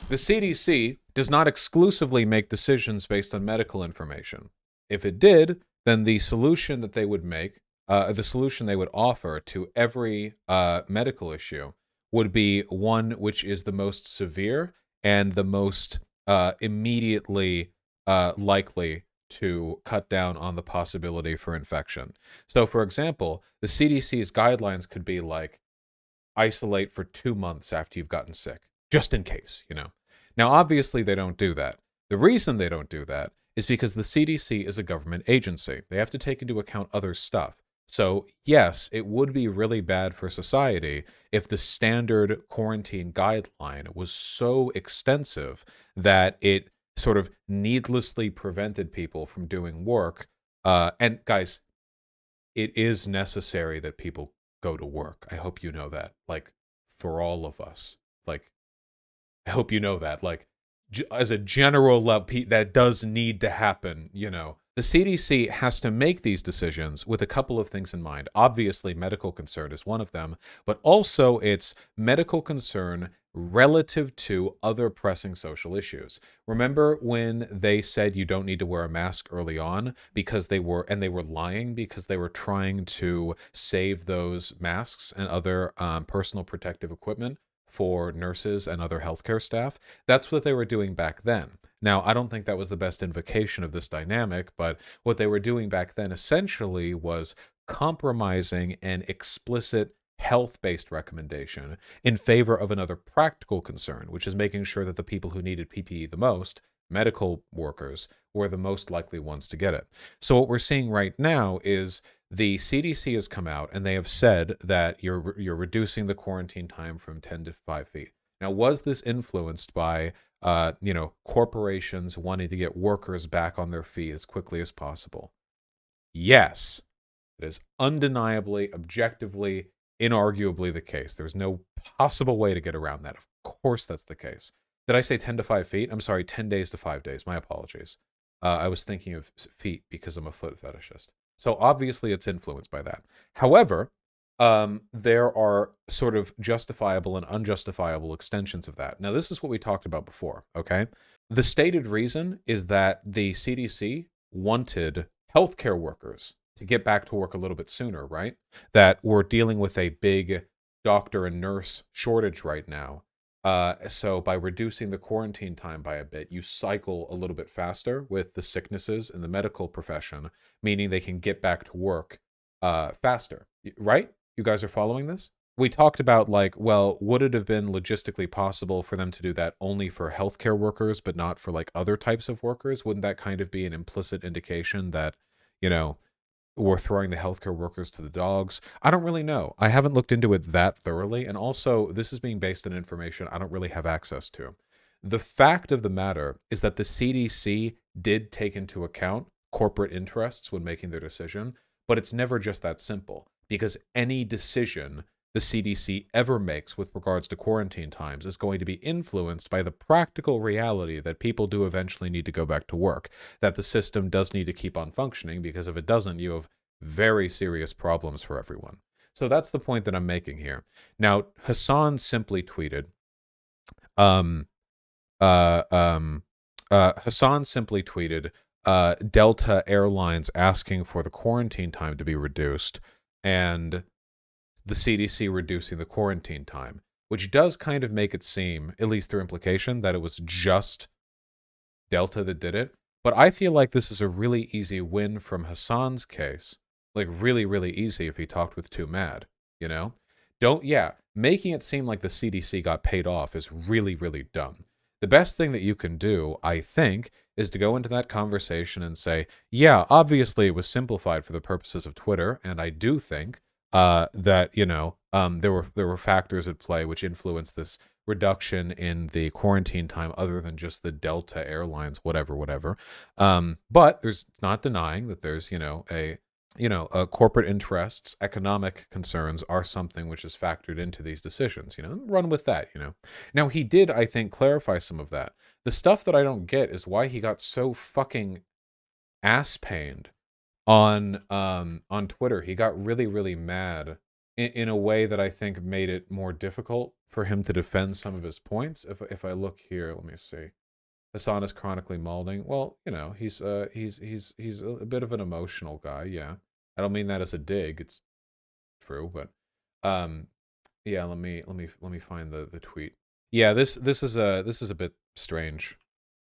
The CDC does not exclusively make decisions based on medical information. If it did, then the solution that they would make, the solution they would offer to every medical issue would be one which is the most severe and the most immediately likely to cut down on the possibility for infection. So, for example, the CDC's guidelines could be like isolate for 2 months after you've gotten sick, just in case, you know. Now, obviously, they don't do that. The reason they don't do that is because the CDC is a government agency. They have to take into account other stuff. So, yes, it would be really bad for society if the standard quarantine guideline was so extensive that it sort of needlessly prevented people from doing work. And guys, it is necessary that people go to work. I hope you know that. Like, for all of us. Like, I hope you know that. Like, as a general level, that does need to happen, you know. The CDC has to make these decisions with a couple of things in mind. Obviously, medical concern is one of them, but also it's medical concern relative to other pressing social issues. Remember when they said you don't need to wear a mask early on because they were lying because they were trying to save those masks and other personal protective equipment for nurses and other healthcare staff? That's what they were doing back then. Now, I don't think that was the best invocation of this dynamic, but what they were doing back then essentially was compromising an explicit health-based recommendation in favor of another practical concern, which is making sure that the people who needed PPE the most, medical workers, were the most likely ones to get it. So what we're seeing right now is the CDC has come out and they have said that you're reducing the quarantine time from 10 to 5 feet. Now, was this influenced by corporations wanting to get workers back on their feet as quickly as possible? Yes, it is undeniably, objectively, inarguably the case. There's no possible way to get around that. Of course, that's the case. Did I say 10 to 5 feet? I'm sorry, 10 days to 5 days. My apologies. I was thinking of feet because I'm a foot fetishist. So obviously it's influenced by that. However, there are sort of justifiable and unjustifiable extensions of that. Now, this is what we talked about before, okay? The stated reason is that the CDC wanted healthcare workers to get back to work a little bit sooner, right? That we're dealing with a big doctor and nurse shortage right now. So by reducing the quarantine time by a bit, you cycle a little bit faster with the sicknesses in the medical profession, meaning they can get back to work faster, right? You guys are following this? We talked about, like, well, would it have been logistically possible for them to do that only for healthcare workers, but not for, like, other types of workers? Wouldn't that kind of be an implicit indication that, you know, we're throwing the healthcare workers to the dogs? I don't really know. I haven't looked into it that thoroughly. And also, this is being based on information I don't really have access to. The fact of the matter is that the CDC did take into account corporate interests when making their decision, but it's never just that simple, because any decision the CDC ever makes with regards to quarantine times is going to be influenced by the practical reality that people do eventually need to go back to work, that the system does need to keep on functioning, because if it doesn't, you have very serious problems for everyone. So that's the point that I'm making here. Now, Hassan simply tweeted, Delta Airlines asking for the quarantine time to be reduced, and the CDC reducing the quarantine time, which does kind of make it seem, at least through implication, that it was just Delta that did it. But I feel like this is a really easy win from Hassan's case. Like, really, really easy if he talked with too mad, you know? Making it seem like the CDC got paid off is really, really dumb. The best thing that you can do, I think, is to go into that conversation and say, yeah, obviously it was simplified for the purposes of Twitter, and I do think that, you know, there were factors at play which influenced this reduction in the quarantine time other than just the Delta Airlines, whatever. But there's not denying that there's, corporate interests, economic concerns are something which is factored into these decisions, run with that, Now, he did, I think, clarify some of that. The stuff that I don't get is why he got so fucking ass-pained on Twitter. He got really, really mad in a way that I think made it more difficult for him to defend some of his points. If I look here, let me see. Hassan is chronically molding. Well, you know, he's a bit of an emotional guy. Yeah, I don't mean that as a dig. It's true, but um, yeah. Let me find the tweet. Yeah, this is a bit strange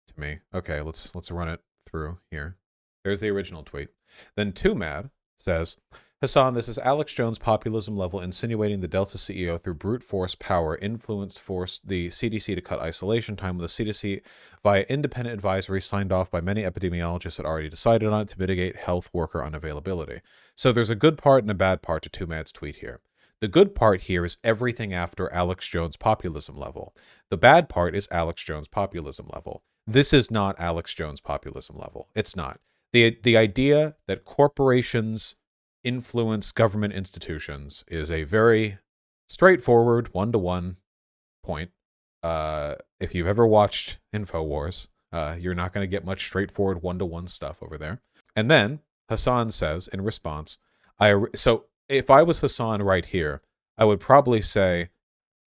to me. Okay, let's run it through here. There's the original tweet. Then Too Mad says, Hassan, this is Alex Jones' populism level insinuating the Delta CEO through brute force power forced the CDC to cut isolation time when the CDC, via independent advisory signed off by many epidemiologists, had already decided on it to mitigate health worker unavailability. So there's a good part and a bad part to Too Mad's tweet here. The good part here is everything after Alex Jones' populism level. The bad part is Alex Jones' populism level. This is not Alex Jones' populism level. It's not. The idea that corporations influence government institutions is a very straightforward one-to-one point. If you've ever watched InfoWars, you're not going to get much straightforward one-to-one stuff over there. And then Hassan says in response, so if I was Hassan right here, I would probably say,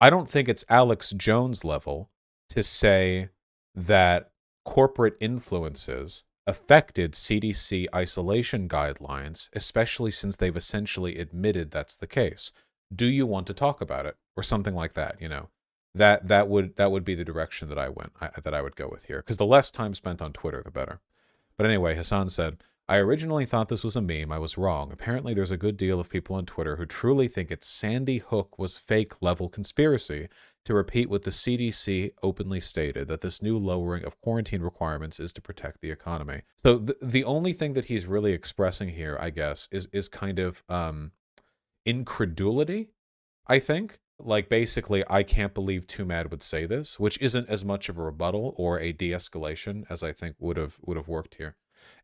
I don't think it's Alex Jones level to say that corporate influences affected CDC isolation guidelines, especially since they've essentially admitted that's the case. Do you want to talk about it, or something like that? You know, that would be the direction that I would go with here, because the less time spent on Twitter, the better. But anyway, Hassan said, I originally thought this was a meme. I was wrong. Apparently, there's a good deal of people on Twitter who truly think it's Sandy Hook was fake level conspiracy to repeat what the CDC openly stated, that this new lowering of quarantine requirements is to protect the economy. So the only thing that he's really expressing here, I guess, is kind of incredulity, I think. Like, basically, I can't believe Too Mad would say this, which isn't as much of a rebuttal or a de-escalation as I think would have worked here.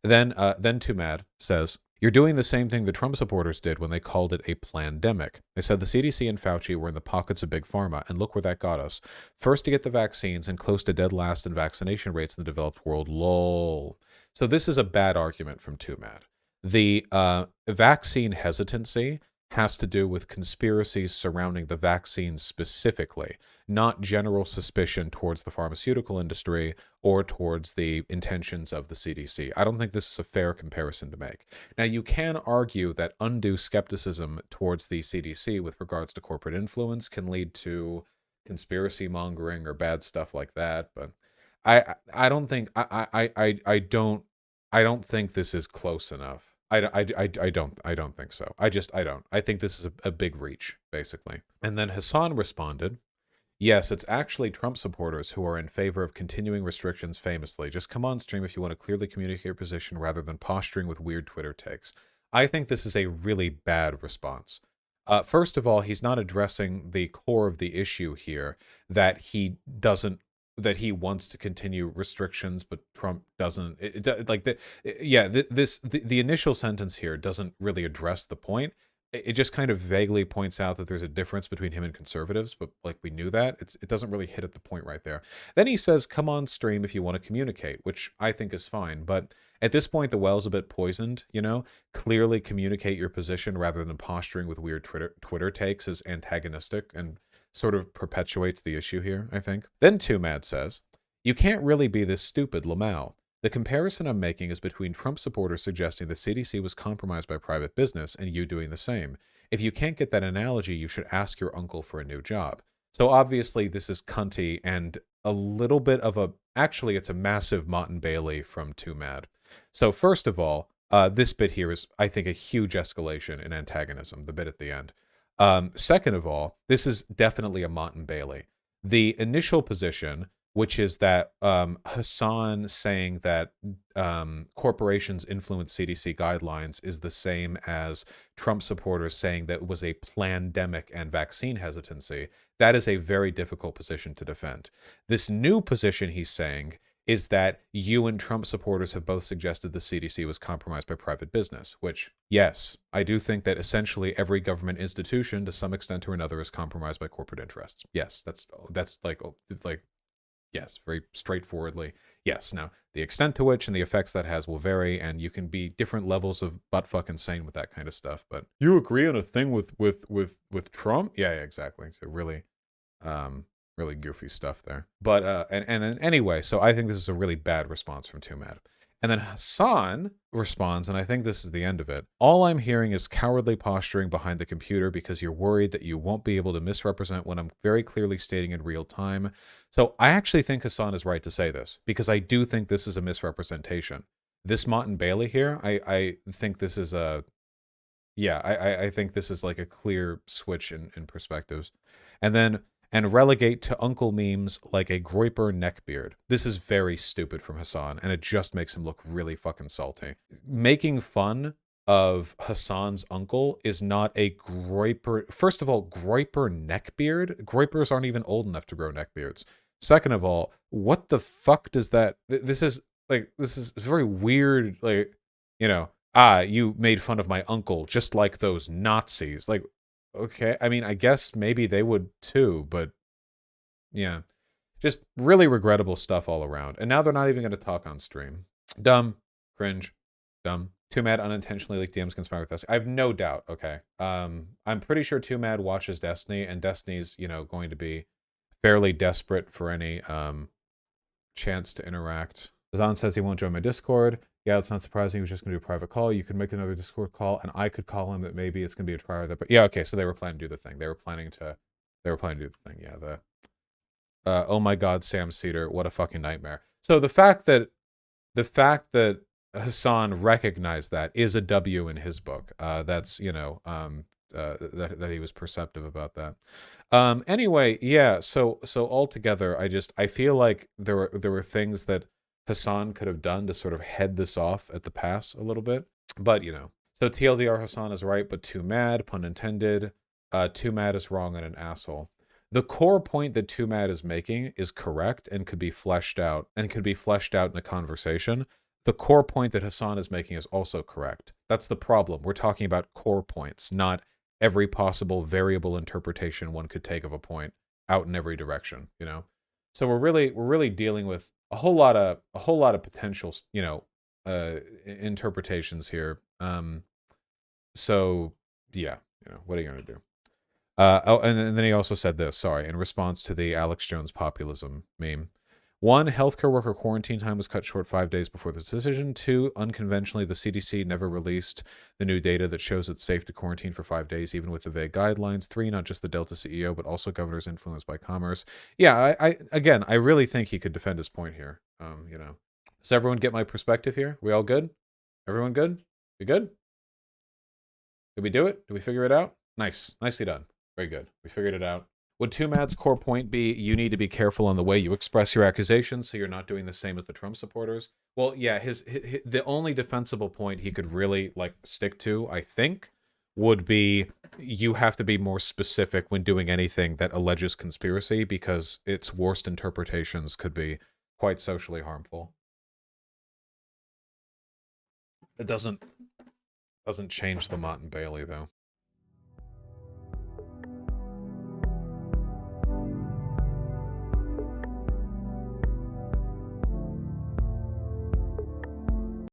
Then Too Mad says, you're doing the same thing the Trump supporters did when they called it a plandemic. They said the CDC and Fauci were in the pockets of Big Pharma, and look where that got us. First to get the vaccines and close to dead last in vaccination rates in the developed world. Lol. So this is a bad argument from Too Mad. The vaccine hesitancy has to do with conspiracies surrounding the vaccine specifically, not general suspicion towards the pharmaceutical industry or towards the intentions of the CDC. I don't think this is a fair comparison to make. Now, you can argue that undue skepticism towards the CDC with regards to corporate influence can lead to conspiracy mongering or bad stuff like that, but I don't think I don't think this is close enough. I don't think so. I don't. I think this is a big reach, basically. And then Hassan responded, yes, it's actually Trump supporters who are in favor of continuing restrictions famously. Just come on stream if you want to clearly communicate your position rather than posturing with weird Twitter takes. I think this is a really bad response. First of all, he's not addressing the core of the issue here, that he wants to continue restrictions, but Trump doesn't. The initial sentence here doesn't really address the point. It just kind of vaguely points out that there's a difference between him and conservatives, but like we knew that. It doesn't really hit at the point right there. Then he says, come on stream if you want to communicate, which I think is fine. But at this point, the well's a bit poisoned, you know? Clearly communicate your position rather than posturing with weird Twitter takes is antagonistic and sort of perpetuates the issue here, I think. Then Too Mad says, you can't really be this stupid, Lamau. The comparison I'm making is between Trump supporters suggesting the CDC was compromised by private business and you doing the same. If you can't get that analogy, you should ask your uncle for a new job. So obviously this is cunty and a little bit of actually it's a massive Mott and Bailey from Too Mad. So first of all, this bit here is, I think, a huge escalation in antagonism, the bit at the end. Second of all, this is definitely a Mott and Bailey. The initial position, which is that Hassan saying that corporations influence CDC guidelines, is the same as Trump supporters saying that it was a plandemic and vaccine hesitancy. That is a very difficult position to defend. This new position he's saying is that you and Trump supporters have both suggested the CDC was compromised by private business, which, yes, I do think that essentially every government institution to some extent or another is compromised by corporate interests. Yes, that's like Yes, very straightforwardly. Yes. Now, the extent to which and the effects that has will vary, and you can be different levels of butt-fuck insane with that kind of stuff. But you agree on a thing with Trump? Yeah, exactly. So really, really goofy stuff there. But and then anyway, so I think this is a really bad response from Too Mad. And then Hassan responds, and I think this is the end of it. All I'm hearing is cowardly posturing behind the computer because you're worried that you won't be able to misrepresent what I'm very clearly stating in real time. So I actually think Hassan is right to say this, because I do think this is a misrepresentation. This Mott and Bailey here, I think this is a, yeah, I think this is like a clear switch in perspectives. And then, and relegate to uncle memes like a Groiper neckbeard. This is very stupid from Hassan, and it just makes him look really fucking salty. Making fun of Hassan's uncle is not a Groiper. First of all, Groiper neckbeard? Groipers aren't even old enough to grow neckbeards. Second of all, what the fuck does that... This is very weird, like, you know, you made fun of my uncle just like those Nazis. Like, okay, I mean, I guess maybe they would too, but yeah. Just really regrettable stuff all around. And now they're not even going to talk on stream. Dumb. Cringe. Dumb. Too Mad unintentionally leaked DMs conspire with us. I have no doubt, okay? I'm pretty sure Too Mad watches Destiny, and Destiny's, you know, going to be fairly desperate for any chance to interact. Azan says he won't join my Discord. Yeah, it's not surprising. He was just going to do a private call. You could make another Discord call, and I could call him that maybe it's going to be a trial. But yeah, okay. So they were planning to do the thing. They were planning to do the thing. Yeah. Oh my God, Sam Cedar, what a fucking nightmare. So the fact that Hassan recognized that is a W in his book. That's, you know, that he was perceptive about that. Anyway, yeah. So altogether, I feel like there were things that Hassan could have done to sort of head this off at the pass a little bit. But, you know, so TLDR, Hassan is right, but too mad, pun intended. Too mad is wrong and an asshole. The core point that Too Mad is making is correct and could be fleshed out in a conversation. The core point that Hassan is making is also correct. That's the problem. We're talking about core points, not every possible variable interpretation one could take of a point out in every direction, you know? So we're really dealing with a whole lot of potential, you know, interpretations here. So yeah, you know, what are you going to do? And then he also said this, sorry, in response to the Alex Jones populism meme. 1, healthcare worker quarantine time was cut short 5 days before this decision. 2, unconventionally, the CDC never released the new data that shows it's safe to quarantine for 5 days, even with the vague guidelines. 3, not just the Delta CEO, but also governors influenced by commerce. Yeah, I really think he could defend his point here. You know, does everyone get my perspective here? We all good? Everyone good? We good? Did we do it? Did we figure it out? Nice. Nicely done. Very good. We figured it out. Would Too Mad's core point be you need to be careful on the way you express your accusations so you're not doing the same as the Trump supporters? Well, yeah, his the only defensible point he could really like stick to, I think, would be you have to be more specific when doing anything that alleges conspiracy because its worst interpretations could be quite socially harmful. It doesn't change the Mott and Bailey though.